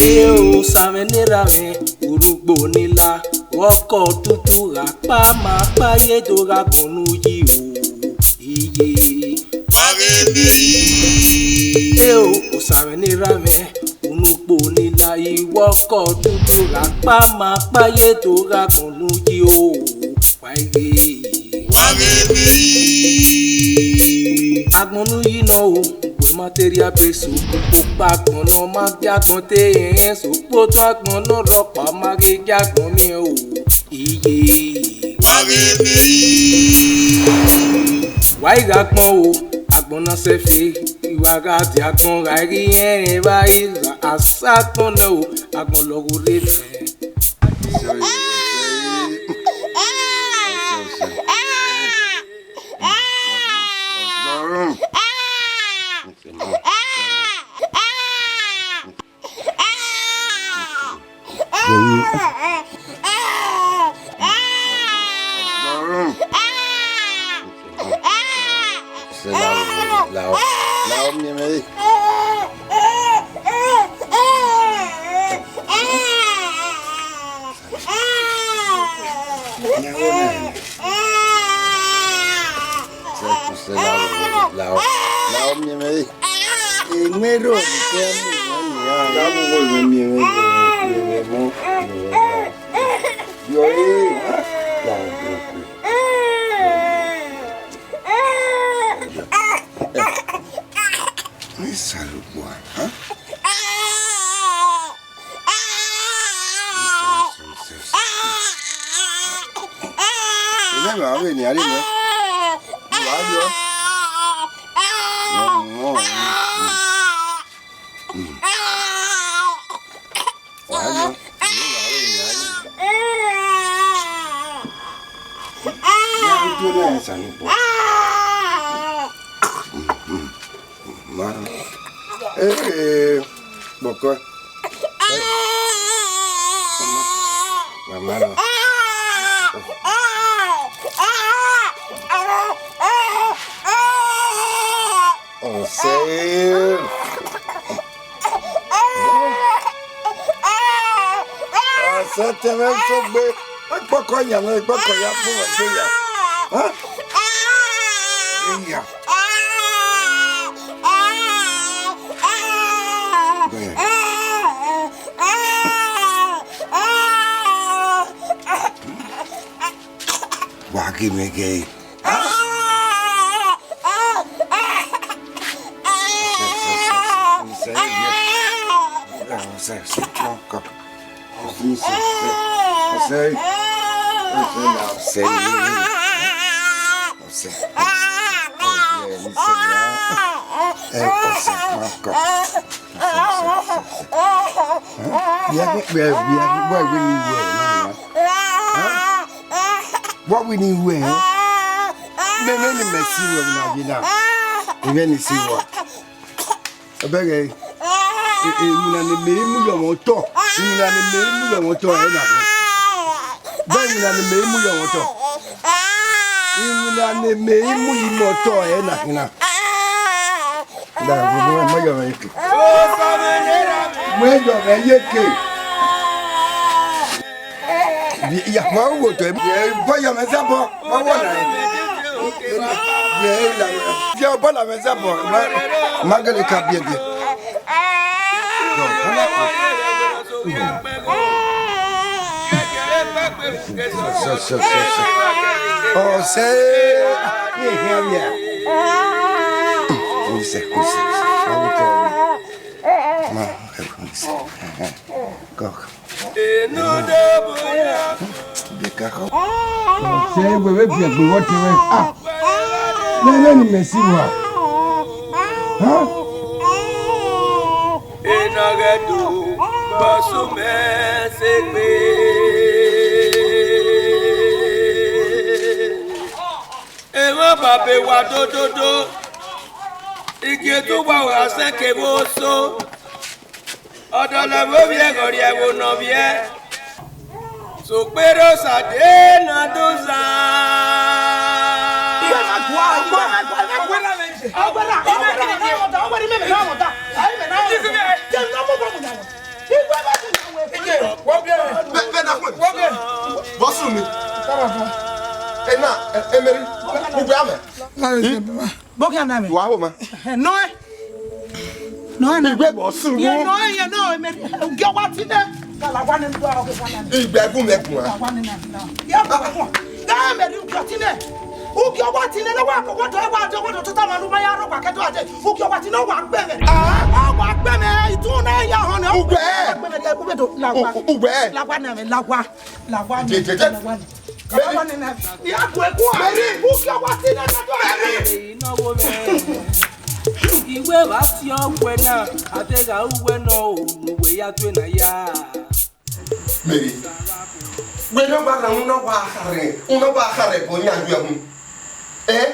Eu savenera me urugbo nila woko tutu rapa ma paye dora konuji o iye eu savenera me urugbo nila iwoko tutu rapa ma paye dora konuji o paye agbonu yi no o material base pa kono ma jagun te en so po to agbon no ropa ma ge jagun mi o iye wai ga pon o agbon na se fe iwa ga ti agbon ga ri en ba ila asa ton na o agbon lo go re fe What we need where? Many messy women now. Even see what? I beg you. You know the name you want to. You know the name you want to. But you know the name you want to. You know the name you want to. Yeah, my water. Yeah, boy, I'm a zapper. My water. Yeah, you're a of a zapper. Margaret can't be a oh, say, yeah. Who say? Go. Say, we will be what you want. Ah, let me see what. Huh? Enagadu, basume segbe. Ewa babe wa do. Igi to wa wa seke wo so. Odole movie gori ewo no vie. So pero sade na doza. Iwe basi ogwe na atega uwe no uwe ya twe na ya. Mary, we don't back on no bahare, bonya you. Eh?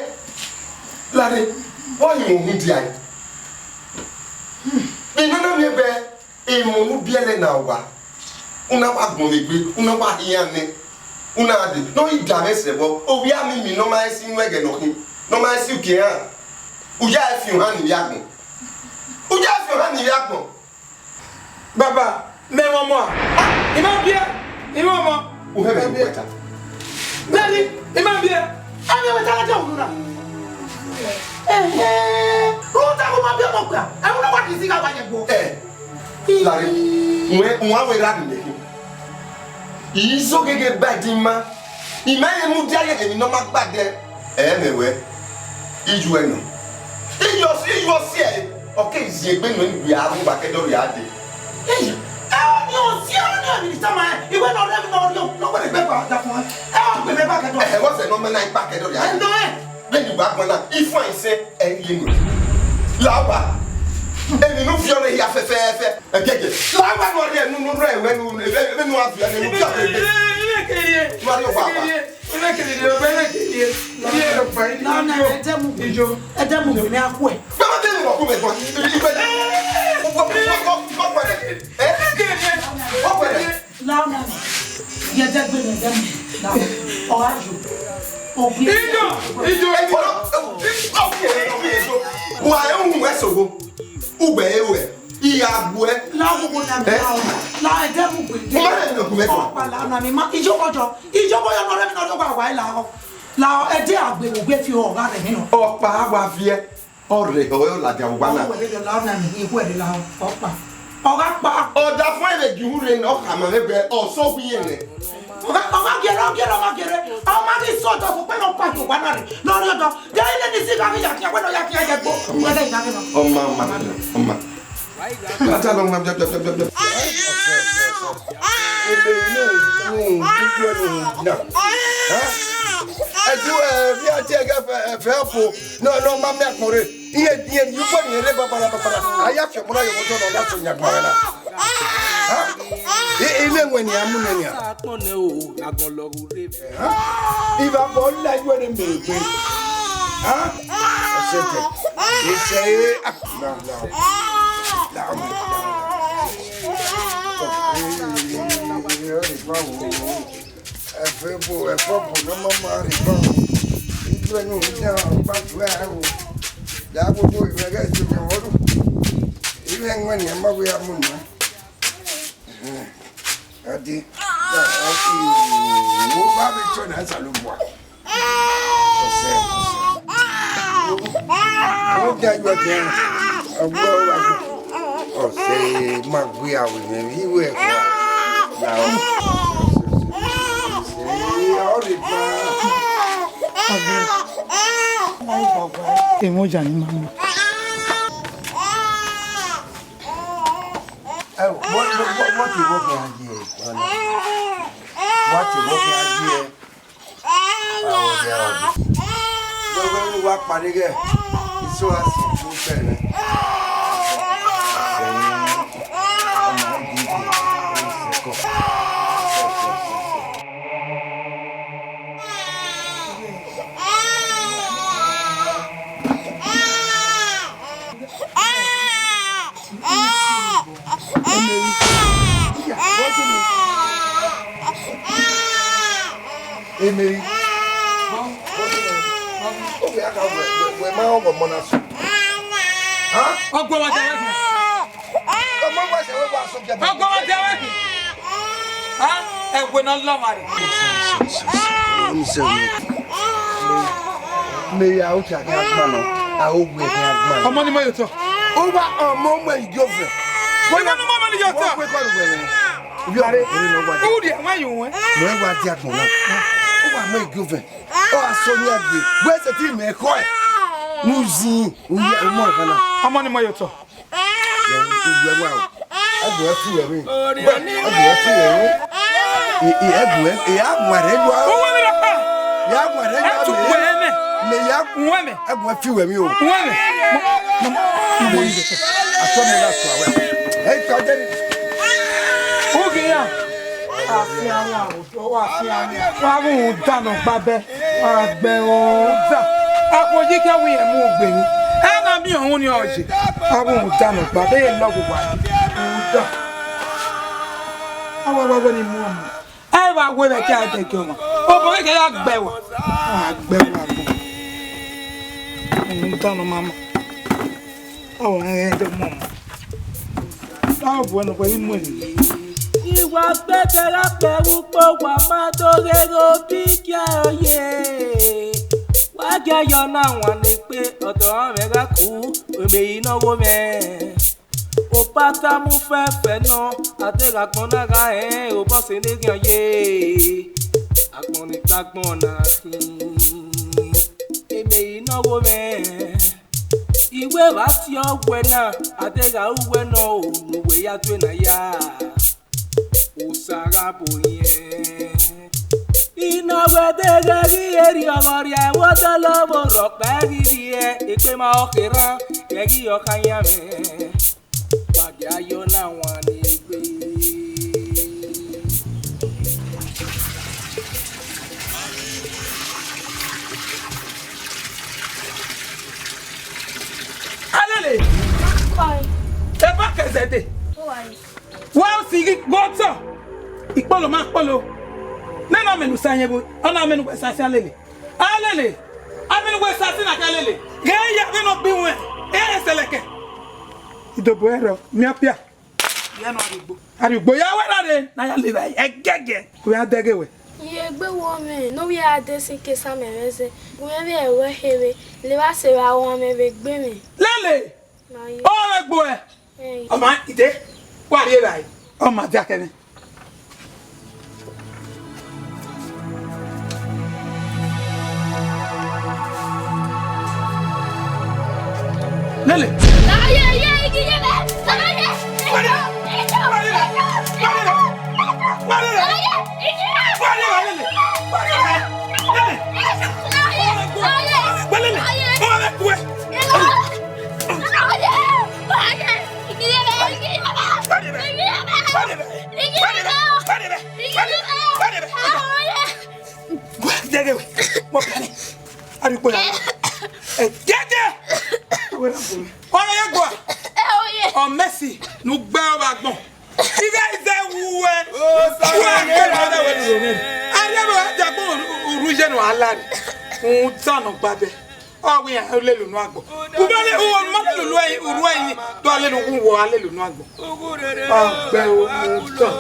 Larry, why you India? Inana nebe, e monu biele na wa. Una ba gbonlegbe, una ba iyane. Una ade, no idame sebo, o wi ami mi no ma esi nwege no hin. No ma esi uke han. Uja efi han ni yagbon. Uja efi han ni yagbon. Baba, me mama. Ima bia, ima mama. O hebe beta. Nani, ima bia. Ani we tala jawu na. Ruta ko ma bia mo kwa. E mo na wa kisi ga ba yegbo. Larry, mwa we ra ni le. Izo gege badima. Imaye mu dia ye mi no ma gbade. Mewe. Iju eno. Iyo si e. Okay, zi egbe no ni bi aru ba kedo ri ade. What's the number 9 packet of the end? Then you back when if I say, and you Lava. And you know, you're here for fair. Okay, Lava, no, no, when you have Emily. Okay, I got where my own monas. Huh? I'll go out there. I'll go out there. Huh? And we're not long. May I check out man? I hope we have man. How many minutes? Over a moment, girlfriend. When I'm money, you're talking. You are what? Oh, dear, why you went? Where was that one? Oh, my girlfriend. Oh, Sonia, where's the team? A quiet. Muzi, we are more than how many minutes? Well, I go through every. I will a cat take you. Oh, I can't bear one. Mama. Oh, I ain't the mom. Oh, one of them. You was better up there with my dog. Go pick your yeah. Why get your now one day? Or the mega cool, we may know woman. O pata mu fefe no ate agbon na ga o bo se ni gan ye agbon ni tagbon na eme inawo me iwe wa ti ogwe na ate ga uwe no nuwe ya twe na ya o sara bo yen inawe de ga ri eri omori e wo do lo bo ro pe ri e pe ma o kiran ye gi o kan ya me Wadiayo na wani gbe. Alele. Why? Eba kezede. Why? Wa sigi goto. Ipolo ma polo. Na na menu sanye bo. Ona menu we sase alele. Alele. Amenu we sase na kalele. Ge ya be no bi wen. E seleke. Idobo ero mi apia ya no arigbo ya wera de na ya le bai egege we adege we Ye gbe wo me no we ade sin ke sa me reze we be e we here le ba se wa wo me be gbe mi lele na ye o egbo e o ma ide wa re bai o ma ja kene lele oh Messi, nous bagbon. Il est où rouge no alani. On tano babe. Oh oui, le no agbo. Vous allez où on le loyer doit aller no wo aller le no agbo. Ah be o tan.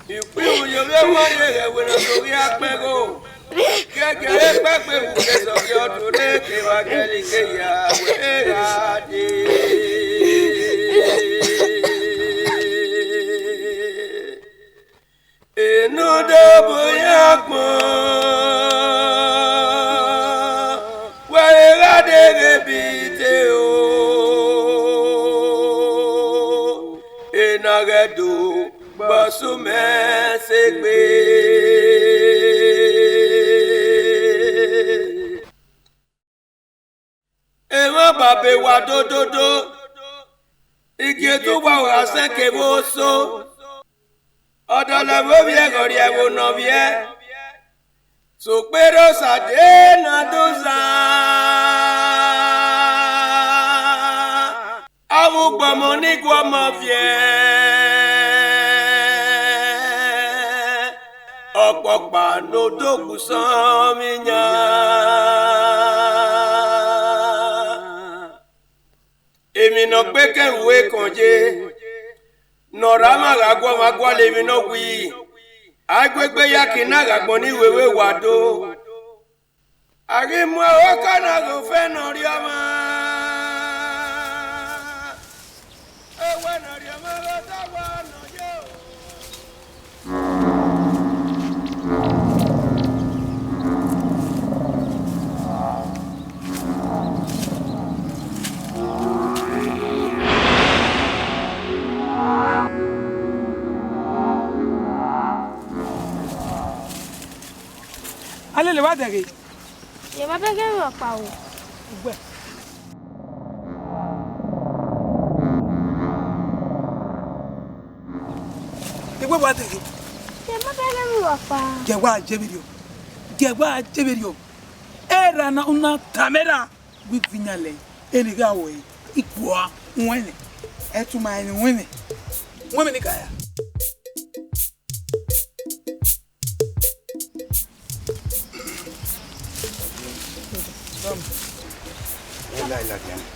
Ipe o yo be wa ye we no so ri apego. Kekere pepe bu ke so yo to le ke wa geli ke ya we ra de. Enu de boya gbon were ra de rebite o enagedo basu me segbe ewa babe wa dododo igi to wa wa se ke wo so Odala vovie goria wo novie so pero sa de na doza awu gbomo ni gbomo vie Ọ̀pọ̀pá ló dókun sán mi yàn. Èmi náà pé kẹ́hìnwé kan jẹ́. Nọ̀rọ̀ àmàgàgbọ́ lèmi náà wí. Agbègbè yàkí náà gàgbọ́n ní wèwé wàdó. Àrímọ́ owó kánà kò fẹ́ nà rí ọmọ. Ewé nà rí ọmọ ló dáwọ́ nà yóò. Allez, le Uwadiae. Je vais pas gagner un pao. Ouais. Tu vois Uwadiae? Je vais pas gagner un pao. Jewa Jeberio. Era na una kamera wivinyale. Eniga we ikwa nwene. Etuma ni nwene. Nwene ni kaya.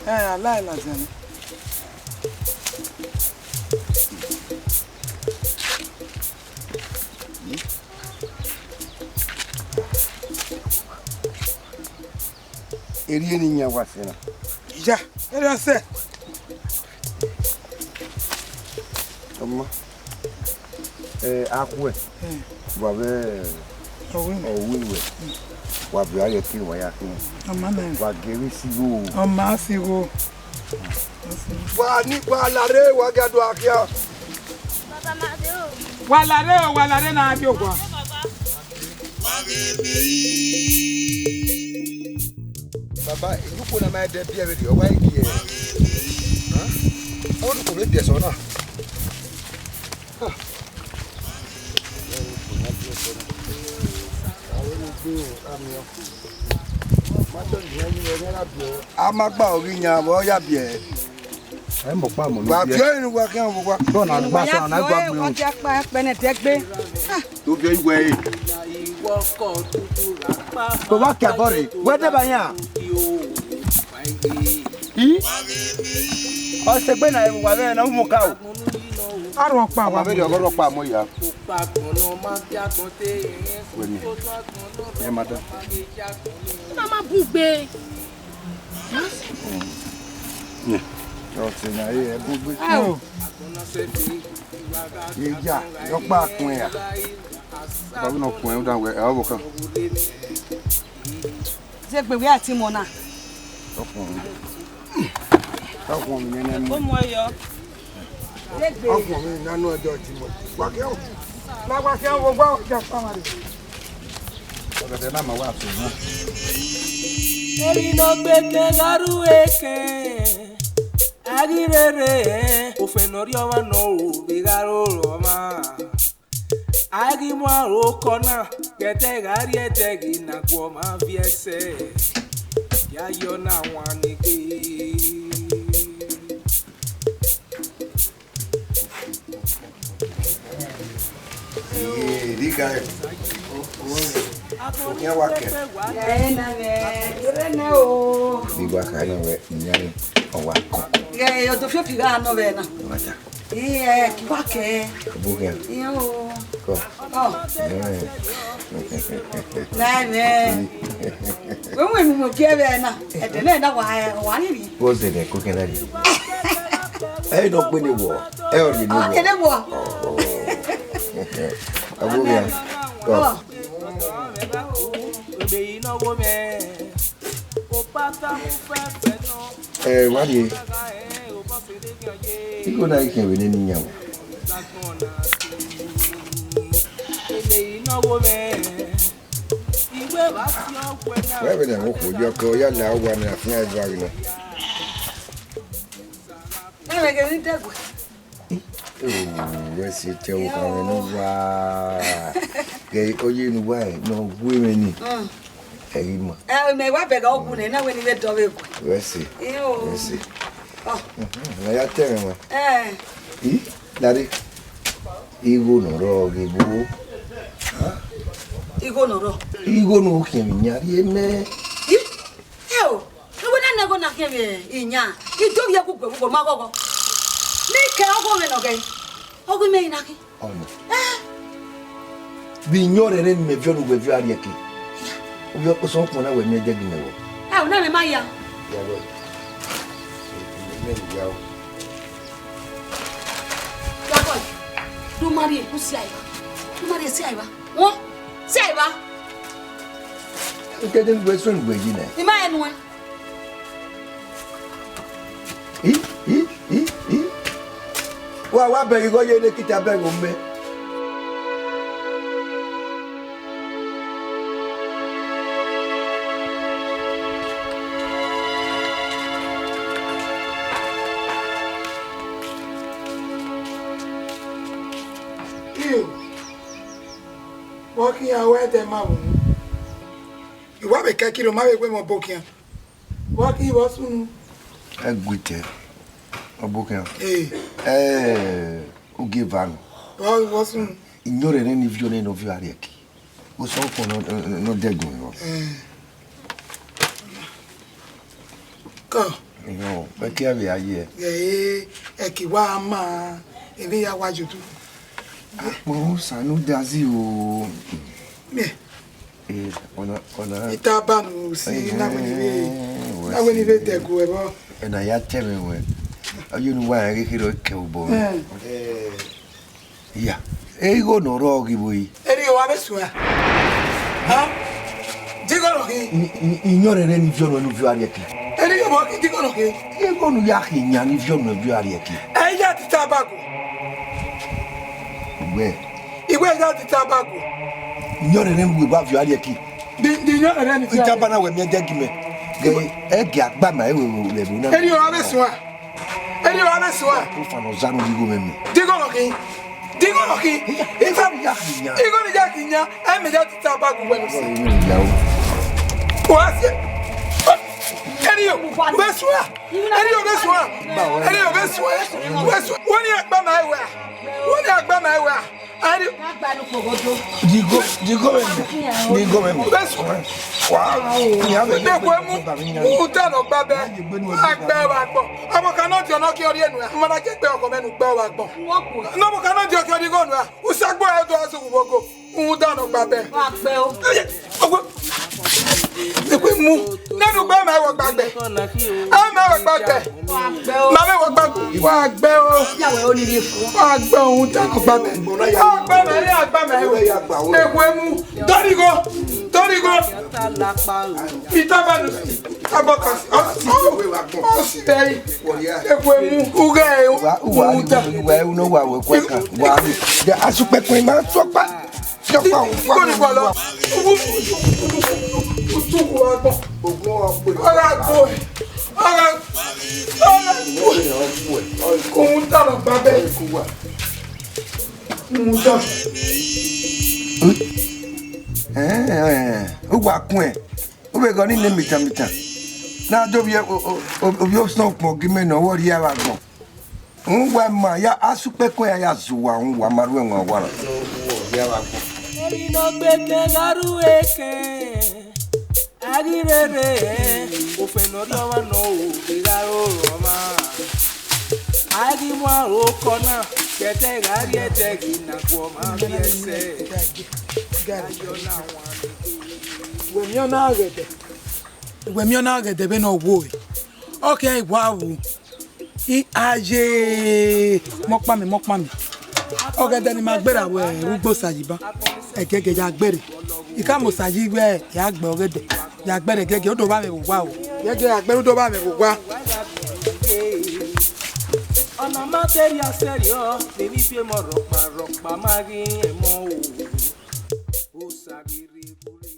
Allah jana. Eri ni nya wasena. Ja, era se. Amma. Akwe. Babe. Owiwe. Wabi aye ki wa ya ki. Amana. Wa geri sigo. Amma sigo. Wa ni wa lare wa gado akia. Baba Madeo. Walare na abi ogwa. Baba, you put a man there with your way here. Huh? What to make this or not? I'm about Rina, Roya Bier. I'm a palm. But you're working on what? Don't I got Jack back, Benedict Bay. To get away. Go back, Cabori. Whatever I am. I said, when I was there, no more cow. I don't know. I'm very over palm. Mama Bube. Yeah. Oh, yeah, your back where I'm not going down where I will come. Zek we are Timona. Agirere ofenorio wa no bigaro roma agi mo aroko na kete gari etegi na gwo ma viese ya yo na wan ni pe diga ya wake Na me o. diga ka ya we nyani owa Yo to fio figa no be na. Kiwake. buge Yo. ko Na me. We mo ke be na. E de na wa ni bi. what's the cooking that I don't put it war I already know Ke de bo. abuge ko what you go na ike we ni nyawo wewe na ko jo ko ya la wa na afia drag no Na me ke ni te ko. we si te o ka no wa ge oyi nu wa no gwe me ni ma Me wa be ga ogu ne na we ni be do be ko. we si Yo. we si na ya tere ma Dari Igu no ro gibu Igo no ro. Igo no nyari eme. Eo, no na nego na keme inya. Ido ya ku ku magogo. Ni ke ogo me no ge. Ogo me ina ki. Ono. Bi nyore re me vio no we vio ari eke. Obi o so na we me jegi me wo. Ah, na me maya. Ya we. Me ya. Ya boy. Du mari ku si aiba. Du mari si aiba. Wo? Si aiba. O ke den we so ngwe ji na. Ni ma enu. Wa be go ye ne kita be go me. Walking away the mountain. You want a kilo, my way more booking. Walking was soon. A good Obokan. O give an. Well, wasn't Ignore any view of your ariaki. Was so for no dead going. go. No, but carry a year. A kiwama, and we are what you do. Oh, Sanu does you. Me, On Itaban, see, now when you let go about. and I had tell me when. You know why I get a cowboy. Yeah. Ego no rogi boy. Any one is where? Huh? Digger, Ignore any view of your ariaki. any of what Digger, Ego no yaki, Yan, if you're no ariaki. I got the tobacco. Where? He went out the tobacco. Ignore them with what you ariaki. Did you not anything? Itabana when you're taking me. Egg by my will. Any other swear? Any other swear? Zano, you go with me. Digger, if I'm going to Yakinya, I made out the tobacco when you say, what's it? Any of this one? Any of this one? Any of this one? One year by my way. 1 year by my way. I do. You go in. This one. Wow. You have a who done of Baba. I cannot your knock your end. I'm not get back on Baba. No one cannot joke your gun. Who sack boy to us who done of Baba. If we move, never buy my work back there. I'm never back there. Mamma work back. Walk bell. Walk bell. Don't you go? Don't you go? Itabanu. Abokas. Oh, stay. If we move, Uwadiae. Well, no, I will quack. The Asupe man, so bad. We're going in the meter. Now, do you smoke more? Give me no what you have gone. Why, my Asupe, I ask you one, Maru, or one. No bete garu eke agirere ofenoro wa no igaro roma agimwa okona bete gari etegi na kwa ma biese gayona wa Wemiona agede be no wo. Okay, wow. I aje mokpa mi. Ogede ni magbera we ugbo sajiba. Egege ya gbere. Ika mo sajigbe ya gbe ogede. Ya gbere gege odo ba me wa o. Gege ya gbere odo ba me wa. Ona materia serio, baby pe mo ropa magi emo o sabiri buri.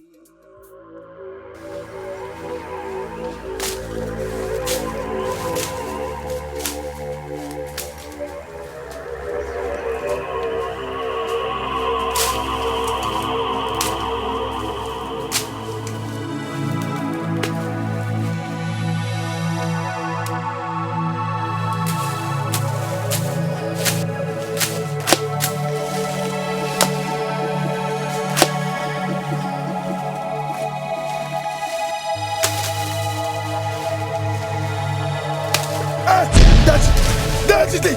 City.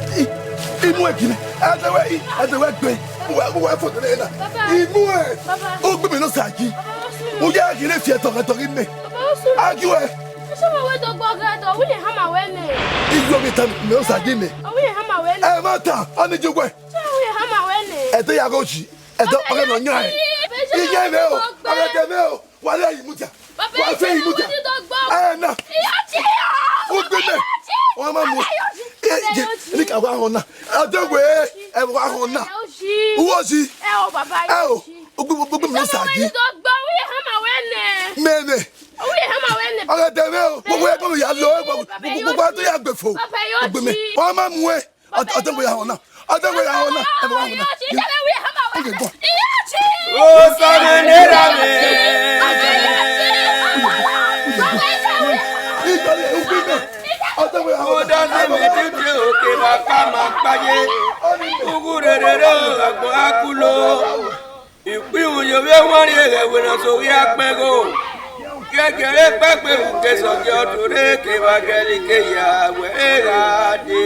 Imu ekine. Adewe gbe. Wo for the na. Imu e. O gbe mi no saji. O ya kire fi tori me. Aju e. Some way to go get we hammer when. Igbo mi tan me o saji me. We hammer when. E mata, oni jogwe. We hammer when. E to ya go ji. E to o no nyan e. Iye me o. Ara de me o. Wa le yi muta. Wa fe yi muta. Eh na. O gbe me. O ma mu. Ni ka wa hona. Adewe e wa hona. Uwo si. O baba. O gbe mi saji. Meme. We hammer when. Ara de me o. Gbogbo e gbogbo ya lo gbogbo to ya gbe fo. Gbogbo me. O ma mu e. Adewe ya hona. Adewe ya hona. E wa hona. We hammer when. O samanera me. O dane me tete o ke ba ka ma paye. Ugurere agbo akulo. Ìpín òyòwé wọ́n rí ẹ̀wẹ̀nà sórí apẹ́gò. Kékeré pẹ́pẹ́ òkè sọ̀kẹ́ ọdún rékè wá gẹ́líkè ìyàwó ẹ̀rádé.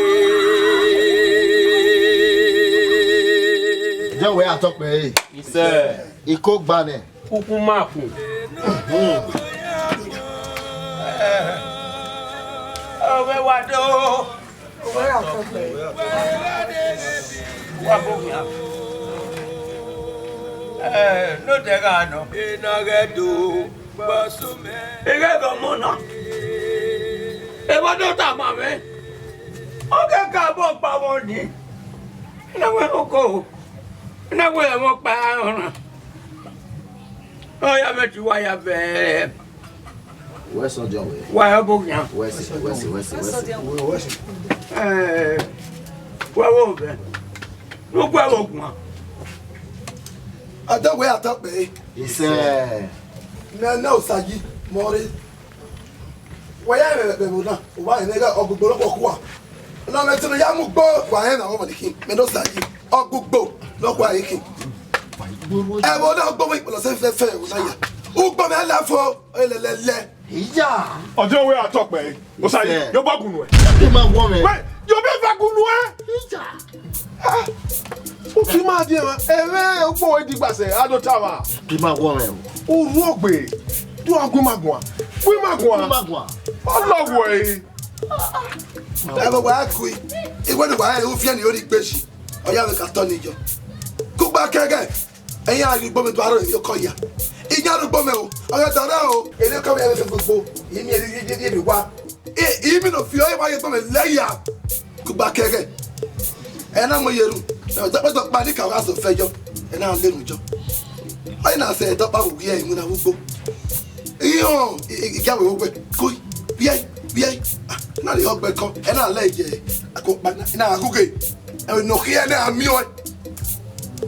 Jẹ́wọ́ àtọ́pẹ́ yìí. Iṣẹ́. Ikó gbanẹ̀. Kúkú máa kù. Ọ̀wẹ́ wá dó. Wá bókun yà. No te gano. Inagedu basume. Igego mona. Ewa do ta mame. Oge ka bo pa woni. Na we oko. Na we mo pa ona. O ya me ti wa ya be. Where's your job? Wa bo nya. Where's Wa wo be. No gwa wo gun. Adewe atọpe. Iṣẹ́. Na osaji mori. Wa ya be na. Wa ni ga ogugbo lo poku wa. Na me tinu ya mu gbo wa yen na wo modikin. Me no saji. Ogugbo lo kwa yikin. E bo na gbo mi lo se fe wo na ya. Ugbo me la fo elelele. Ìyá. Adewe atọpe. Osayi, yo bagunu e. Bí máa wọ́n rẹ̀. Wait, yo be bagunu e. Ìyá. O fi máa di ẹ̀wọ̀n. Ẹ̀rẹ́ ọgbọ́n ìdìgbàsẹ̀ Adọ́tàwà. Bí máa wọ́n rẹ̀. Òru ọ̀gbẹ̀. Tó agbó magùn à. Gbé magùn à. Magua. Ọlọ́wọ̀ ẹ̀. E bo wa ku. Iwe ni wa e o fi ani ori gbeshi. Oya me ka to ni jo. Ku gba kege. Eyin arugbo mi do aro yo ko ya. Iyan arugbo me o. Oya dara o. Ele ko me e fe gbogbo. Yimi e di wa. Yimi no fi o e wa ye gbo me leya. Ku gba kege. E na mo yeru. Na do pa ni ka wa so fejo. E na le nujo. Ayi na se do pa wo ye imu na gbogbo. Iyo ìjà wo gbe ko bi na le ogbe kan e na le je akopa na aguge e no ki e na mi o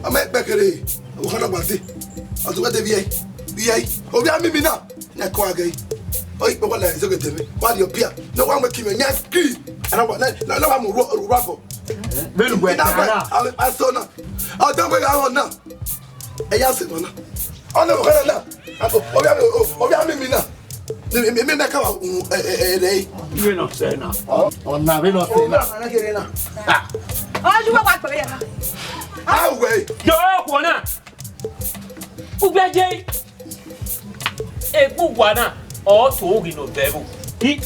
ama bekere o kana gbate o to gbate bi obi ami mi na ko age o ipo wala e so gete mi wa di opia no wa make me nya kri na wa mu ru rabo Bẹ́ẹ̀ni bọ̀ ẹ̀ tààrà. a so na o don gbe ga won na e ya se mo na ona o kana na obi ami mi na me na ka wa re Iwe no se na. Ọ̀nà bí lọ sí náà. na kere na Oju wa pa pe ya. awe Yo ko na. Ugbeje. Egbu gwa na. O to ogi no bebu. Hi.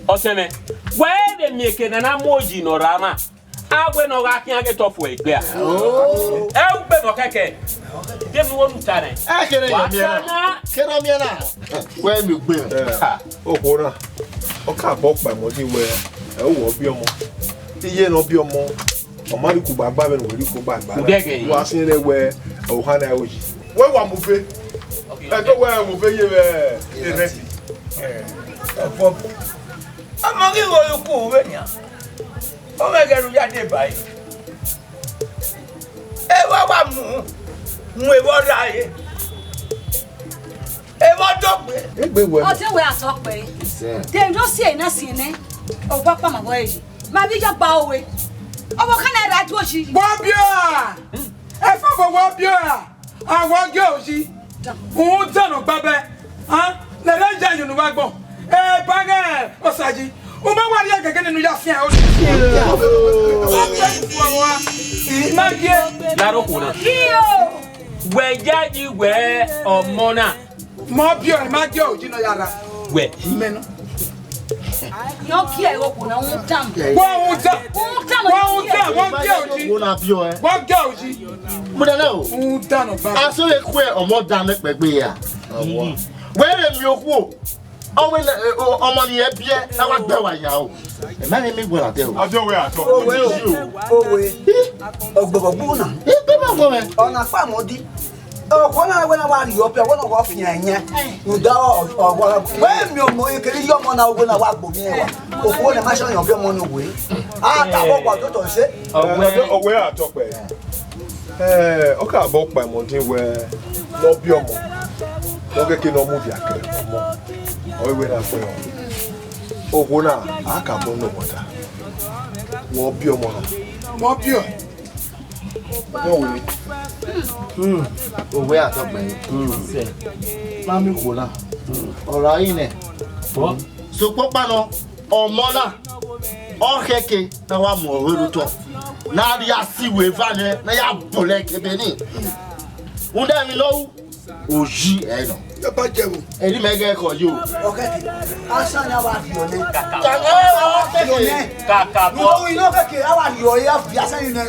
Oseme. We de mi ke na moji no rama. Agwe no ga kian ke tofu egbe a. Oh. E u be no keke. Dem wo nutare. Ẹ kéré yẹn mi ẹ̀ náà. Kéré mi ẹ̀ náà. Wẹ́ẹ̀ mi gbé ẹ̀. Òkú náà. Ọkà bọ́ pàmò ní wẹ̀ ẹ̀ wọ̀ bí ọmọ. Iye náà bí ọmọ. Ọmọdé kò gbàgbà bẹ́ẹ̀ ni wòlíì kò gbàgbà. Kùdẹ́gẹ̀ yìí. Wà á sí ilé wẹ̀ ọ̀hán náà òjì. Wẹ́ẹ̀ wà mú fẹ́. Ẹ tó wẹ̀ mú fẹ́ yé wẹ̀ ìrẹsì. Ẹ̀fọ́. Ọmọ kí wo ikú òwe ni à? Ó mẹ́gẹ̀rù jáde báyìí. Ẹ wá wà mú ewọ́ ráyé. Ewọ́ dọ̀gbé. Egbe wẹ̀ mú. Adewe atọpe. Iṣẹ́. Dem do see na see ne. O gba pa ma boy yi. Ma bi jo gba owe. Obo kana ra ju osi. Bọ́bíà! Ẹ fọ́fọ́ bọ́bíà! Àwọn gé òsì. Òun tẹ̀nù gbábẹ́. Lẹ́lẹ́ jẹ́ Yorùbá gbọ́. Ẹ bágẹ́ ọ̀sàjì. O ma wa ri gege nínú ya fin o. Magie. Laro kuna. We jaji we omona. Mo bi o magie o jino yara. We. Imeno. Yo ki e ro kuna un tam. Wọ́n gé òjì. Wọ́n na bí ọ ẹ. Wọ́n gé òjì. Mo dẹ̀ náà o. Ń dáná bá. Aso le kú ẹ ọmọ dá mẹ́pẹ̀gbẹ́ yà. Wẹ́rẹ̀ mi òkú o. Ọmọ nìyẹn bí ẹ náà wá gbẹ́ wà yà o. Ẹ̀mẹ́rin mi gbọ́dọ̀ tẹ o. Adéwé àtọ́. Owe. Ogbogbo na. Ẹgbẹ́ máa gbọ́ mẹ́. Ọ̀nà fáàmọ́dí. Ọ̀kọ́nà wẹ́n náà wà rí ọ̀pẹ̀ wọ́n náà wà fi hàn yẹn. Ǹdá ọ̀wọ́ wẹ́n mi ò mọ ekele yí ọmọ náà wọ́n náà wà gbòmí ẹ̀ wá. Òkú wọn lè má ṣọyàn bí ọmọ náà wé. Àtàwọn ọ̀pọ̀ tó tọ̀ ṣe. Ọ̀wé àtọ́pẹ̀. Ọkà àbọ̀ pa ìmọ̀dín wẹ lọ bí ọmọ. Wọ́n kékeré náà mú bí àkẹ́rẹ́ ọmọ. Ọ̀wé náà pẹ́ ọ̀. Òwò náà àkàbọ̀ náà wọ̀ta. Wọ́n bí ọmọ náà. Wọ́n bí ọ. Wọ́n wò ní. Òwe àtọ́pẹ̀ yìí. Mámi kò náà. Ọ̀rọ̀ ayé nẹ̀. Sopọ̀ paná ọmọ náà. Ọ̀kẹ́kẹ́ náà wà mọ̀ òwe lótọ́. Náà rí àsìwé fáyẹn náà yà bọ̀lẹ̀ kébé ní. Ń dẹ́ mi lọ́wọ́. Òjì ẹ̀ nà. Yóò bá jẹ́ wò. Ẹni mẹ́gẹ́ ẹ̀kọ́ yìí o. Ọ̀kẹ́kẹ́. Aṣọ ni a wà rí ọ̀nẹ́. Ọ̀kẹ́kẹ́. Kàkà Ìwọ iná kẹ̀kẹ́ a wà rí ọ̀yẹ́ àfi àṣẹ́yìn náà.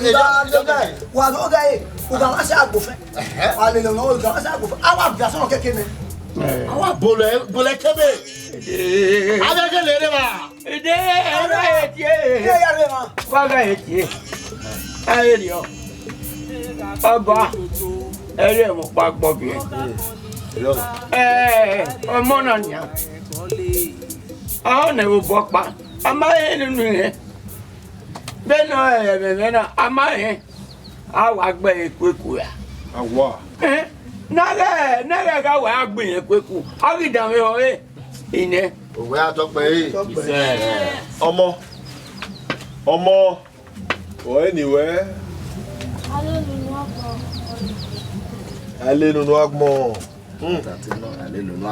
Wà lọ́gà yìí. Uga wá sí àgbòfẹ́. Àlèlè náà uga wá sí àgbòfẹ́. A wà bí aṣọ kẹ̀kẹ́ mi. Àwọn bọ̀lẹ̀ kébé. Akẹ́kẹ́ lè dé ma. Ede ẹ̀rọ ẹ̀tì ẹ̀. Ilé yàrá ma. Wága ẹ̀tì ẹ̀. Ayé ni ọ. Ọba ẹ̀rí ẹ̀ mọ̀ pa gbọ́ bí ẹ̀. Ọmọ náà nìyà. Àwọn ọ̀nà ìwò bọ̀ pa. A máa yẹ nínú yẹn. Bẹ́ẹ̀ náà ẹ̀mẹ̀mẹ̀ náà a máa yẹ. A wà gbẹ ìpéku yà. Àwọ̀ à. Nẹ́rẹ̀ ká wà á gbìyànjú ìpéku. A kì í dàmé ọ̀rẹ́ ìnẹ́. Òwe àtọ́pẹ̀ yìí. Ọmọ. Ọ̀ẹ́ nìwẹ́. Alẹ́ nínú agbọ̀n. Alẹ́ nínú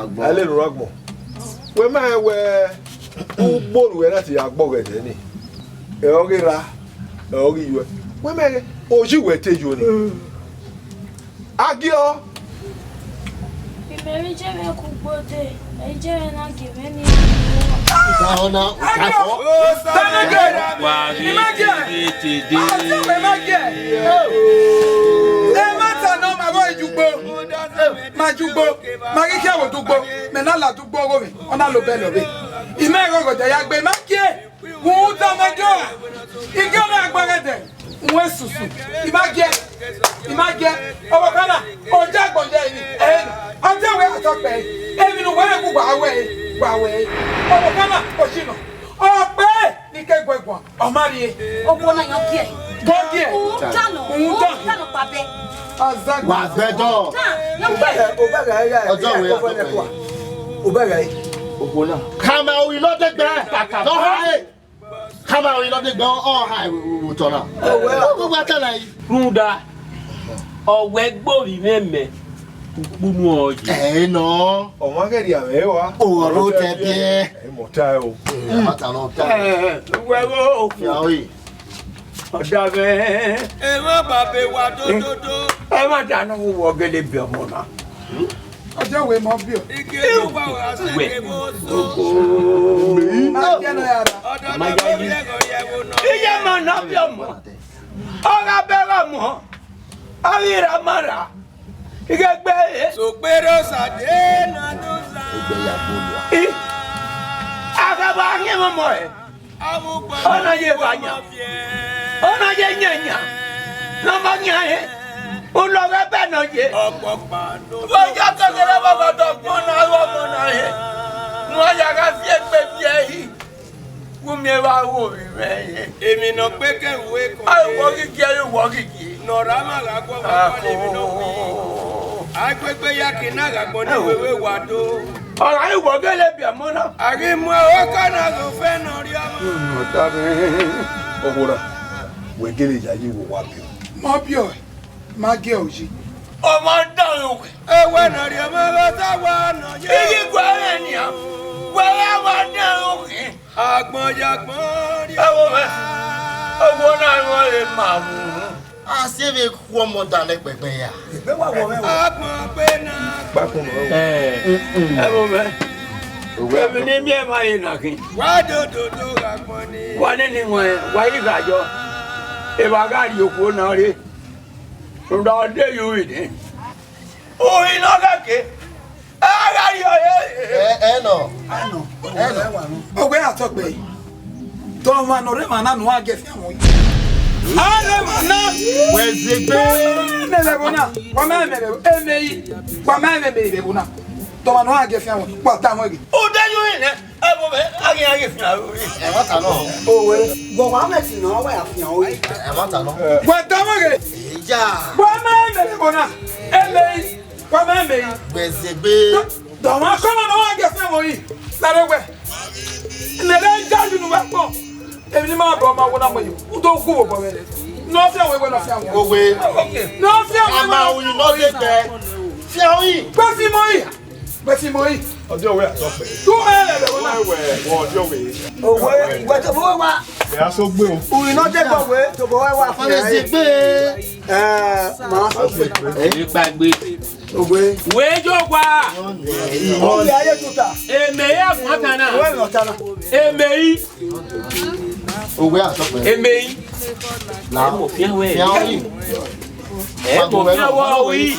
agbọ̀n. Wẹ́ máa wẹ gbòòrò ẹ láti agbọ̀ rẹ̀ tẹ́ ni. Ẹ̀rọ ríra, ẹ̀rọ rí ìwẹ̀. Wẹ́ máa rẹ̀ ojú ìwẹ̀ tẹ́jú ni. Agí ọ. Ìmẹ̀rí jẹ́ mẹ́kù gbòde, ẹ̀yí jẹ́ mẹ́ná gèmẹ́ ní Ìdáhùn náà ìdáhùn. Majugbo, Marikia wo dugbo, menala dugbo rowe, ona lo belo be. Ime rogo de ya gbe makie, wo ta majo. Ige na agbara de, wo susu. Imagie, owo kana, oja gbonje ni. Ante we atope. Emi nu we ku gbawe. Owo kana, ojino. Ope ni ke gbegbon, o marie. Owo na yan ki e. Bogie. Un tano pape. Wà gbẹ́jọ́. Ọjọ́ ìwé àtọ́pẹ̀. Obẹ̀rẹ̀ yìí. Òpó náà. Kàmá oyin lọ́dẹ̀gbẹ́. Lọ́ha ẹ̀. Kàmá oyin lọ́dẹ̀gbẹ́ ọ̀ha ìwòtọ̀ náà. Gbogbo àtàlà yìí. Rúdà ọ̀wẹ́ gbòòrì mẹ́mẹ́ kúkúnú ọ̀yẹ́. Ẹ̀ nà. Ọmọ akẹ́rì àmẹ́ wa. Òwòrò tẹ bíẹ́. Ẹ mọ̀ tá ẹ o. Bàtà náà tà. Wẹ́wọ́ òkú. Ìyàwó yìí. Ọ̀dà bẹ́ẹ̀. Ẹ má bàbá wa dódódó. Ẹ má dáná wọ gẹ́lẹ́ bí ọmọ náà. Ọjọ́ ìwé mọ bí o. Ike ló wà wá sẹ́kẹ̀ mọ́ sọ. Magie no yara. Ọ̀dọ̀ náà kò rí ẹ̀kọ́ yẹ wo náà. Iye máa ná bí ọmọ. Ọ̀rọ̀ abẹ́rẹ́ mọ́. Ọ̀rìnrà mọ́ra. Ike gbé e. Sòpérò sàdé náà ló sá. Àgàbà ayé mọ́mọ́ ẹ̀. Ọ̀nà yẹ wáyà. Ọ̀nà yẹ nyẹ̀nyà. Lọ́mọ nyà yẹ. Olùwẹ̀ bẹ́ẹ̀ náà yẹ. Ọ̀pọ̀ pàdó. Bọ́jà kékeré bàbá tó gbọ́n náà lọ́mọ náà yẹ. Wọ́n yàrá fi ẹgbẹ́ fi ẹ̀ yìí. Wúmi ẹ wá wò mí rẹ̀ yẹ. Èmi náà pé kẹ̀wé kan. Àìwọ́ kìkì ẹ̀ wọ́ kìkì. Nọ̀rọ̀ àmàlà gbọ́ wọn wọlé mi náà wí. Agbègbè ya kì náà gàgbọ́n ní wéwé wà dó. Ọ̀rọ̀ àìwọ́ gẹ́lẹ́ bí ọmọ náà. Àrímú owó kọ́nà ló fẹ́ nà rí ọmọ. Ọ̀wọ́ra wẹ̀ gẹ́lẹ́ ìyá yìí wò wá bí o. Mọ bí o. Magie òjì. Ọmọ dáhùn wẹ̀. Ewé nà rí ọmọ bá táwa nà yẹ. Igi gbọ́ ẹ̀ nìyà. Wẹ́rẹ́ wà dáhùn wẹ̀. Agbọ̀njàgbọ̀n rí Ẹ wo mẹ́, owó náà wọ́n lè máa mú. A ṣe fi kú ọmọ dalẹ̀ pẹ̀pẹ̀ yà. agbọ̀n pé náà. Ẹ wo mẹ́, èmi ní bí ẹ máa yẹ nàkín. Wá dòdòdó agbọ̀n ni. Wọ́n ní wọ́n wáyé ìgbàjọ́. Ìbágáàdì òkú náà rí. Ǹdọ̀ ọdẹ yóò rí ni. Oyin náà kàkẹ́. Àgáàdì ọ̀yẹ́. Nọ. Ọgbẹ́ àtọ́gbẹ́ yìí. Tọ́ ma nọ rẹ̀ mà náà nù wá gẹ̀ fi àwọn yìí. Ale mà náà. Wẹ̀sẹ̀ gbé. Mẹ̀lẹ̀ bọ̀ náà. Wọ́n mẹ́rin mẹ̀lẹ̀ bọ̀. Ẹ̀mẹ̀ yìí. Wọ́n mẹ́rin mẹ̀lẹ̀ bọ̀ náà. Tọ́ ma nọ wá gẹ̀ fi àwọn yìí. Pọ̀ tá àwọn yìí. Ó dẹ́jú yìí ní ẹ bọ̀ bẹ́ ayé fi àwọn yìí. Ẹ má ta náà. Òwe. Gbọ̀ngàn Ahmed náà wà àfihàn orí. Ẹ má ta náà. Wọ́n tá àwọn yìí. Ìjà. Wọ́n mẹ́rin mẹ̀lẹ̀ bọ̀ náà. Ẹ̀mẹ̀ yìí. Wọ́n mẹ́rin mẹ̀lẹ̀ yìí. Wẹ̀sẹ̀ gbé. Tọ̀wọ́n akọ́nà náà wá gẹ̀ fi àwọn yìí. Lárẹ́gbẹ̀. Ìnẹ̀lẹ́ ń jáde nù wá pọ̀. Èmi ni máa bọ̀ ọmọ àwọn ọmọ yìí. Ó tó kú wò bọ̀ wẹ̀rẹ̀. N'ọfíà wo ìwé n'ọfíà wo. Òwe. N'ọfíà wo ìwé. Àmà òyìn náà lè gbẹ. Fi àwọn yìí. Gbẹ́sí mọ́ yìí. Gbẹ́sí mọ́ yìí. Ọjọ́ òwe àtọ́pẹ́. Tó ẹ̀rẹ̀ lọ́wọ́ náà. Wọ́n ọjọ́ òwe. Òwe ìwé tó bọ́ wá. Ẹ̀ aṣọ gbé o. Òwe náà jẹ́ kọ̀wé tó bọ́ wá fún ẹ̀. Wẹ̀sẹ̀ gbé. Màá sọ pé. Ìgbàgbé. Òwe. Wéjọ́ wa. Òwe ayé tó ta. Èmè yà fún kan náà. Òwe ìrọ̀ta náà. Èmè yìí. Òwe àtọ́pẹ́. Èmè yìí. Làwọn fi àwọn yìí. Ẹ kò fi ọwọ́ yìí.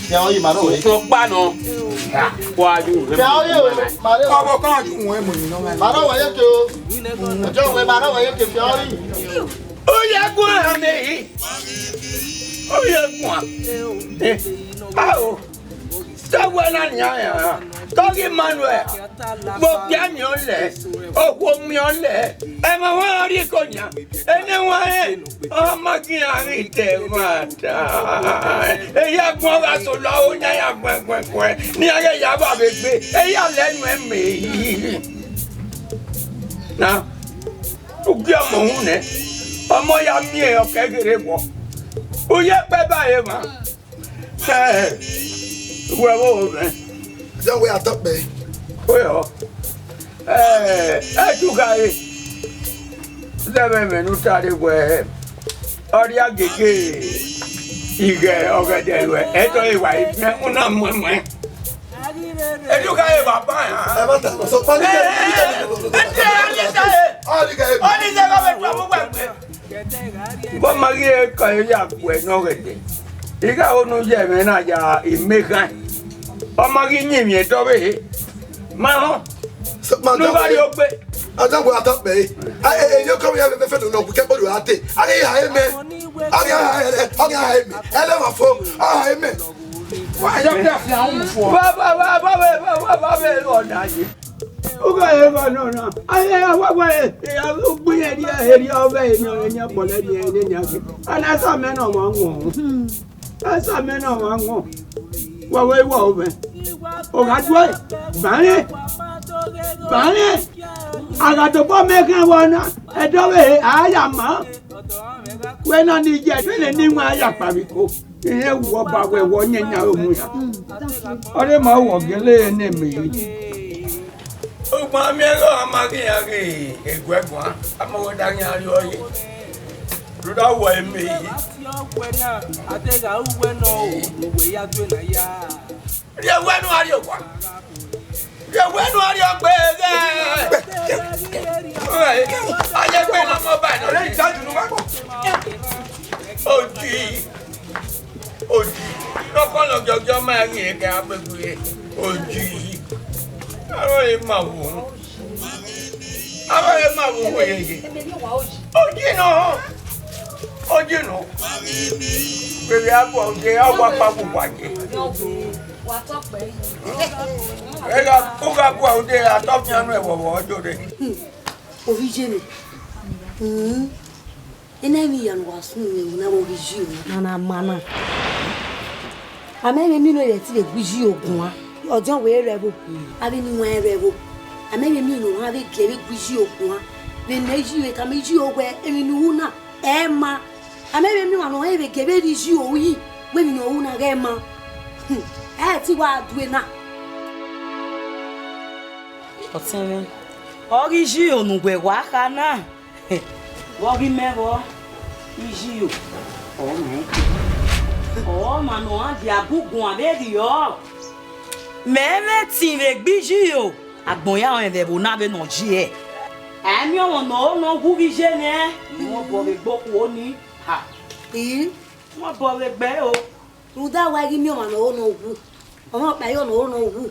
Fi àwọn yìí màá lọ wẹ̀. Tó pànà. Wájú. Fi àwọn yìí o. Màá lọ wẹ̀. Ọmọ kan àdúgbò wọn mọ̀ nínú mẹ́rin. Màá lọ wẹ̀ yé ke o. Ọjọ́ òwe màá lọ wẹ̀ yé ke fi àwọn yìí. Ó yẹ kún àmì yìí. Ó yẹ kún à. Báwo? Sọ́wọ́ náà ní àyà. Tọ́kì Manuel. Gbogbo àmì ọ̀lẹ̀. Òkú mi ọ̀lẹ̀. Ẹ máa wọ́n rí kọjá. Ẹni wọ́n ẹ̀. Ọmọ kí n àárín tẹ̀ máa dà. Èyí àgbọ̀n ọ̀gá tó lọ ó ní àyà pẹ̀pẹ̀pẹ̀. Ní ayé ìyàbọ̀ àbẹ̀gbẹ̀. Èyí àlẹ́nu ẹ̀ mèyí. Nà ó gbé ọmọ òun nẹ. Ọmọ ya mi ẹ̀ ọ̀kẹ́gẹ̀rẹ̀ wọ̀. Ó yẹ pẹ́ báyìí mà. Wẹ̀ wọ́n mẹ́. Ọjọ́ òwe àtọ́pẹ́. Ó yọ. Túkà yìí. Sẹ́fẹ̀ mẹ́nu tàrí wẹ̀. Ọ̀rí àgègè ìgẹ̀ ọ̀gẹ̀dẹ̀ rẹ̀. Ẹ̀tọ́ ìwà ìfẹ́ ń náà mọ̀ mọ́. Túkà yìí bàbá yà. Ẹ má ta sọ pálí kẹ́ Bọ́mọ̀gí ẹ̀kọ́ yìí àpò ẹ̀ náà rẹ̀ dẹ̀. Ìgbà wo ló jẹ́ ẹ̀mẹ́ náà yà ìmẹ́ka yìí? Ọmọgí yìí mi ẹ̀tọ́ bẹ́ẹ̀. Máa hàn. Nígbà yóò pé. Ọjọ́ òwe àtọ́pẹ́ yìí. Èyí kọ́ mi yà fẹ́ lòun náà kú kẹ́kọ̀ọ́ lòun àtẹ. Ayé yà á mẹ́. Ayé yà á mẹ́. Ẹlẹ́wà fún. Ayé mẹ́. Wọ́n àjọ bí àfi àwọn mú fún ọ. Bàbá bẹ́ẹ̀ ọ̀nà yìí. Ó kọ́ ẹ̀ kọ́ náà. Ayé àwọ̀wọ̀ ẹ̀ gbìyànjú ẹ̀rí ọbẹ̀ ènìyàn pọ̀lẹ́ ní ẹni ní àgbẹ̀. Ẹlẹ́sà mẹ́nà máa ń wọ̀n. Ẹlẹ́sà mẹ́nà máa ń wọ̀n. Wọ́wọ́ ìwọ̀ ọbẹ̀. Ògàdúrà bàárẹ̀. Bàárẹ̀. Àgàtọ̀pọ̀ mẹ́kàn wọn náà. Ẹ̀dọ́wẹ̀ àáyà mọ́. Wẹ́nà ní ìjẹ́ ìfẹ́lẹ̀ níwọ̀n àyà pàríkò. Ìyẹn wọ bàwẹ̀ wọ nyẹ̀nyà òmù yà. Ọdẹ máa wọ̀ gẹ́lẹ́ ẹ̀ ní èmi yìí. Ọgbọ́n mi ẹ̀rọ amákìyàrí ẹ̀gbẹ́gbọ́n amọ̀wọ́dárí ayọ̀ yìí. Lọ́dọ̀ wọ èmi yìí. Rí ẹwẹ́nu àrí ọ̀gbà. Rí ẹwẹ́nu àrí ọ̀gbẹ́ rẹ̀. Ayé pé lọ́mọ báyìí lọ́dọ̀ yìí. Òjì. Lọ́kọ́lọ́ jọjọ́ máa rìn ẹ̀kẹ́ agbègbè òjì. Àwọn yìí máa wò ó. Àwọn yìí máa wò ó yeye. Ó jìnà. Bèrè àbọ̀ òjò àwọn apapọ̀ wàjẹ́. Ẹ̀ka kókà bọ̀ òjò àtọ́fíànú ẹ̀wọ̀wọ̀ ọjọ́ rẹ̀. Orijene. Ina mi yan wasu ne na oriji o na mana. Ameme mi no le ti le gbiji ogun wa. Ojo we rebo. Abi ni won rebo. Ameme mi no ha be gere gbiji ogun wa. Be neji we ka meji ogwe emi nu na e ma. Ameme mi wa no he be gere di ji o yi. We mi no hu na ge ma. Ti wa duwe na. Ọ̀tẹ̀rẹ̀ Origio no gueguaca na. Logo mesmo, Igio. Oh, mano, ande a bugun abeli ó. Meme time gbigio. Agbonya on vebo na be no ji e. Mi o no gugije ne. Mo bo be gboku oni. Ha. Mo bo be gbe o. Ruda wa gi mi o mano no gu. Omo pa yo no gu.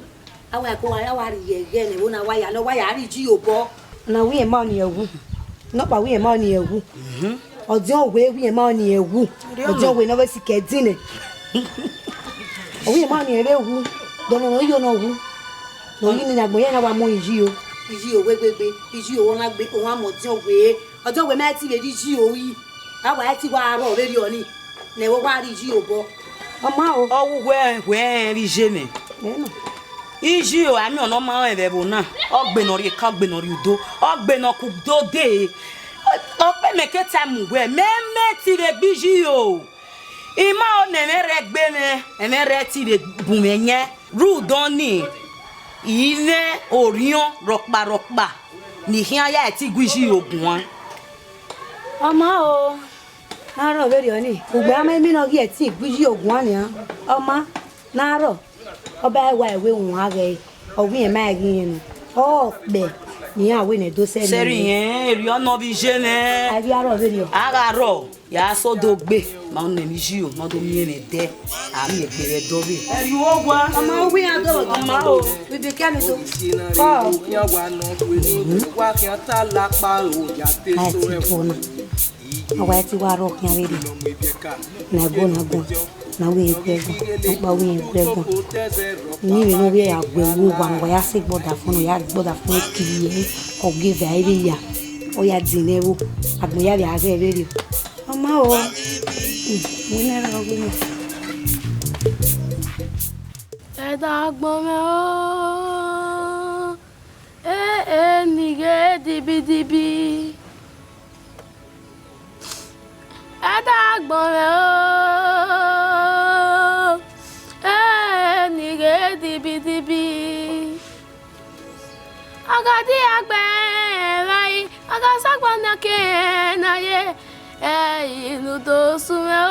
Awa ko wa ri ye ne wo na wa ya ri ji o bo. Na wi e ma ni ewu. No pa wi e ma ni ewu. Ojo we wi e ma ni ewu. Ojo we no be si kedine. Owi e ma ni ewu. Dono no yo no wu. No yi ni agboya na wa mo iji o. Iji o gbegbe. Iji o na gbe o wa mo ti o we. Ojo we ma ti le iji o yi. Awa ti wa ro re ri oni. Ne wo wa ri iji o bo. Oma o. Owu we ri je me. Iji o ami ono ma e bo na. Ogbe no ri ka gbe no ri udo. Ogbe no ku do de. Ope me ke tamu we me ti le gbiji o. Ima o ne me regbe me, eme re ti le bumenye. Ru doni. Ile orion rokpa. Ni hian ya ti gbiji ogun. Oma o. Na ro be ri oni. Ugbe ama mi no gi e ti gbiji ogun ani a. Oma na ro. Oba wa ewe won age. Ogun e ma gi yin. O be. Ni awe ne do se ni. Seri yen, eri ono bi je ne. Abi aro be ni o. Aga ro. Ya so do gbe. Ma on ne mi ji o, no do mi ene de. Ami e gbere do be. Eri wo gwa. Ama wi an do. Ama o. We be kemi to. Oh. Ya wa no we ni wa ki ata la pa o ya te so e fona. Awa ti wa ro kan re. Na go. Na we gbego. Pa we gbego. Ni we no we agbewo wa ngo ya se gboda fun ya gboda fun kiri o give area ya. O ya dinewo. Agboya bi age re. Mama o. Mo na ra go ni. Eda gbon me o. Nige dibi. Eda gbon me o. Nige dibi. Agadi agbe rai. Agasagba na ke na ye. Inu do sume o.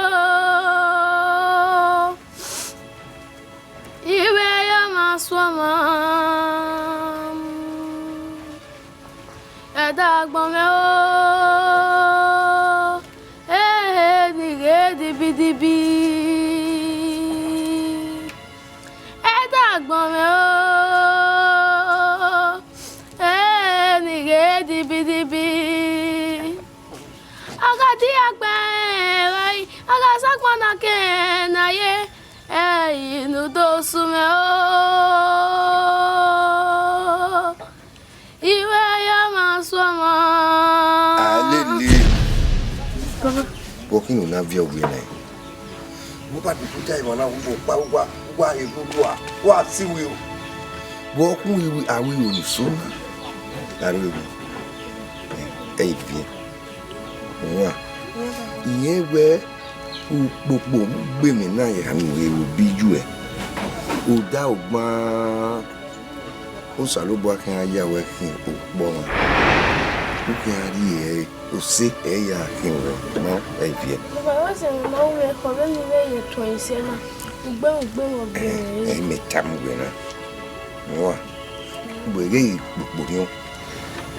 Iwe ya maswama. Eda gbon me o. Nige dibi. Eda gbon me o. Nige dibi. Agadi agbe rai. Agasagba na ke na ye. Inu do sume o. Iwe ya maswama. Alele. Walking on a view we na. Mo ba di puta iwa na wo pa wa egungun wa si we o. Walking we awi oni so na. Ari we. Bien. Wa. Iye we gbogbo gbe mi na ya nu ewu biju e. O da ogbon o salobo akin aya we kin o gbo wa. O kin ari e o se e ya kin ro mo e vie. Baba se mo we ko be mi we ye to ise na. Ugbe mo be. E me tam we na. Wa. Gbo re gbogbo ni o.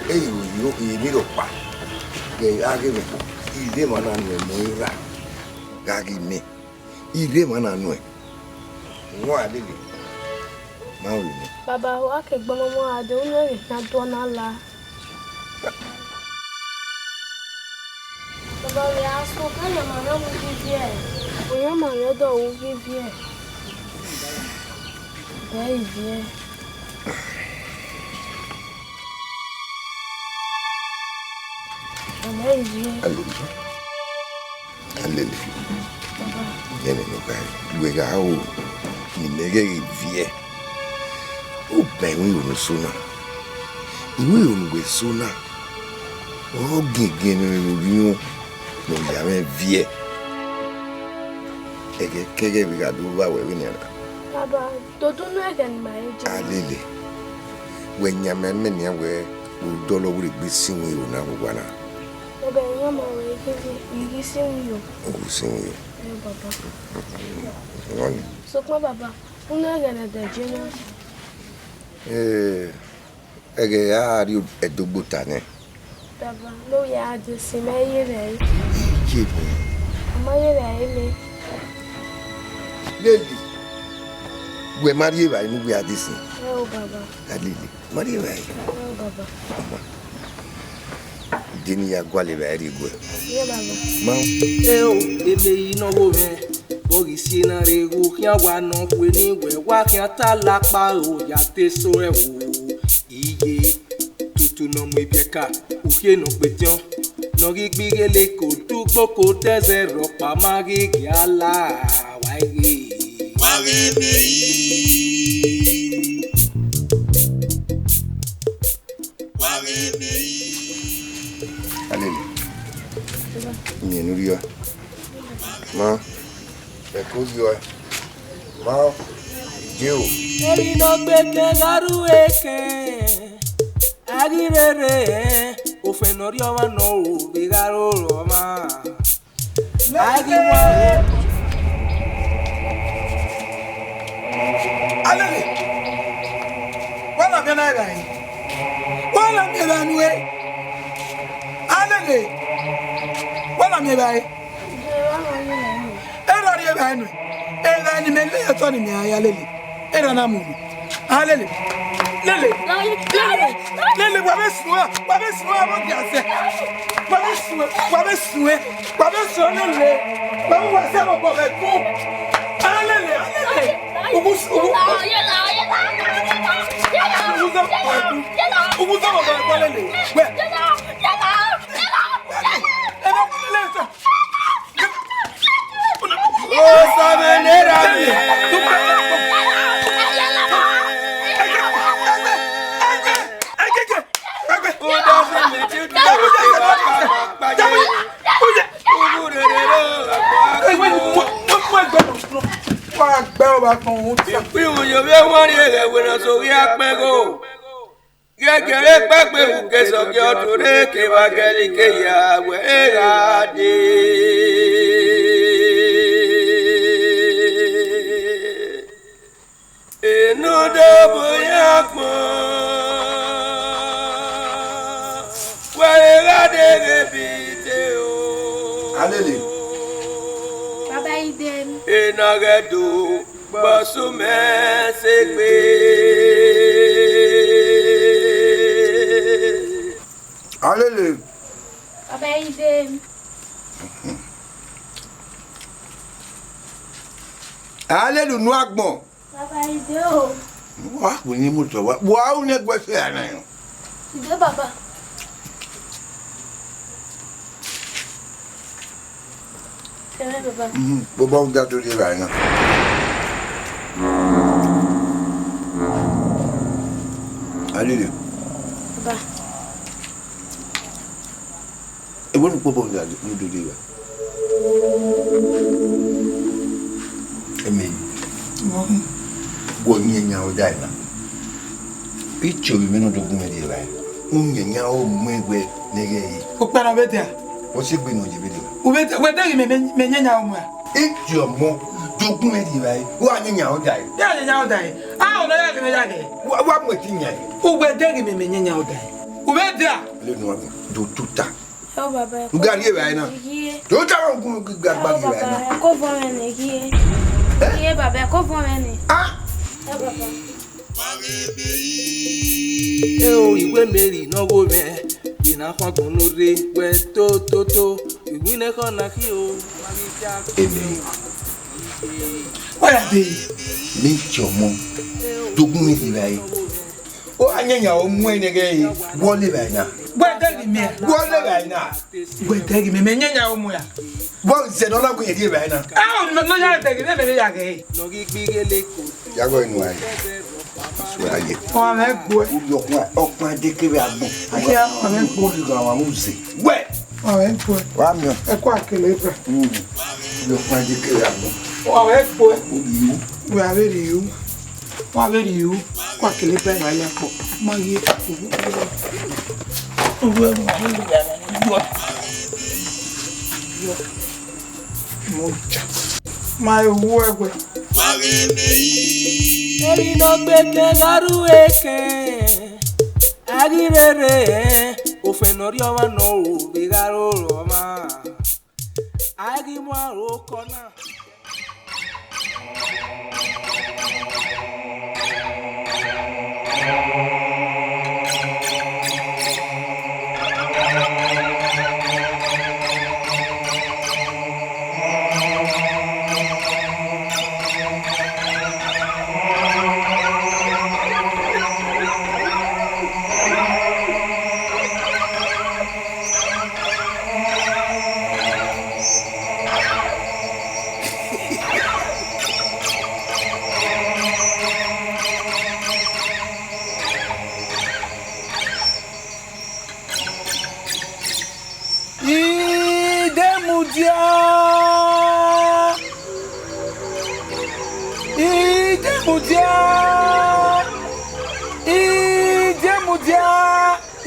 E yo mi ro pa. Ke age me. Ide mana nu mo ira. Gagi me. Ide mana nu e. Wa lele. Ma o ni. Baba wa ke gbo mo ade o ne na do na la. Baba we aso kan na ma mo give e. O ya ma yo do o give e. Vai vie. Alele. Yene no kai. We ga o ni nege vie. O be wi o so na. Iwe o we so na. O gege ni bi o no ya me vie. Ege kege bi ga do ba we ni na. Baba, to do no again my age. Alele. We nya me ne we dollar will be singing you now, Wana. Baba, you know you sing you. We sing you. Baba. One. So, Baba, who knows the general? Are you a dubutane? Baba, no, you are the same. Keep me. Lady, we marry by we are this. Oh, Baba. Lady, marry by. Oh, Baba. Dinia Guali very good. Yeah, Baba. Mom, no go me. Bogi sina regu kia wano kweni we wakia talakpa o ya teso e wo. Iye tutu no mwe pieka ukie no petion. No gigbigele ko tukbo ko teze ropa magi giala waigi. Wage mei. Alele. Nyenuria. Ma. Ekuzio. Ma. Dio. Eri no beke garu eke. Agirere. Ofenori wa no bigaro roma. Agiwa. Alele. Wala bena gai. Wala bena nuwe. Alele. Wala me bai. Era ri bai nu. Era ni me le to ni mi aya lele. Era na mu. Alele. Lele. Lele wa besua mo di ase. Wa besua lele. Wa wa se mo bo be ku. Alele. Ubusa mo ba lele. We. Oh, Samanera. Alele. Baba idem. Enagedo basume segbe. Alele. Baba idem. Alele nu agbon. Baba idem. Wa ko ni mo to wa. Wa o ne gbe se ana yo. Ide baba. Baba on gato di vai na. Alele. Baba. E wonu baba on gato ni do di vai. Emi. Bo nyenya o dai na. Picho mi meno do gume di vai. Nyenya o mwegwe nege yi. O para betia. O se gbe no je be di. Ubetagi me nyanya umwa. Ijo mo dogun e di bai. Wa nyanya o dai. Ya nyanya o dai. Ah ona ya gbe ya ge. Wa mo ti nya. Ubetagi me nyanya o dai. Ubetia. Le no do tuta. Oh baba. Ngari e bai na. Do ta wa gun gagba ge bai na. Ko fo me ne gie. Gie baba ko fo me ne. Ah. Baba. O iwe meri no go me. Ina kwa kunure we to. Iwine kona ki o. Emi. Oya de. Mi chomo. Dogun e di bai. O anyanya o mu enege yi. Wo le bai na. Ubetagi me. Wo le bai na. Ubetagi me nyanya umwa. Wo se no la ku e di bai na. Ah no ya de me ya ge. No gigbigele ko. Ya go inu ai. Aye. O me gbo. Okun adekere agbon. Aya o me gbo. Ko ga wa muze. We. O me gbo. Wa mi o. E ko akele bra. Okun adekere agbon. O me gbo. O bi We are ready you. Kwa veri you, kwa kilipa na yapo. Magi. My work. Eri no beke garu eke. Agirere ofenori owa no bigaro roma. Agi mo arokona.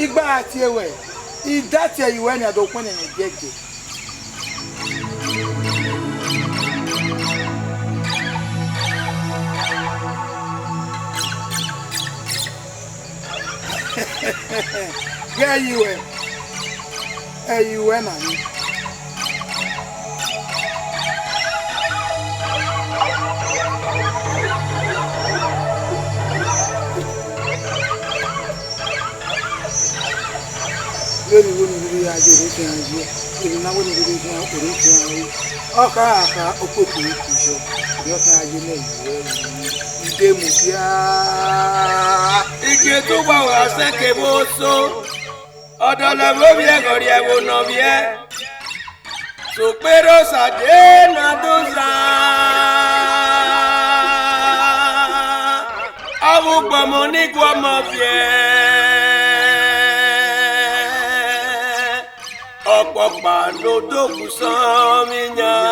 Igba ati ewe idati ewe ni adokun ni jeje ge yiwe na ni Lórí wo ni lórí ajé ló fi hàn yìí èmi náà wọ́n ní lórí fi hàn òní fi hàn yìí ọkà àkà ọkọ̀ tó ní kùjọ ìyọ́ fi ajé náà yìí ìdè mú bíá. Ike tó wà wá sẹ́kẹ̀ bó so ọ̀dọ̀ lọ́wọ́ bí ẹ̀kọ́ rí ẹ̀wò nà bí ẹ̀ sòpérò sàdé nàdúrà awùgbọ̀mọ̀ nígbọ̀mọ̀ fìẹ́. Ọ̀pọ̀ pàlódókù sọ́mi yàn.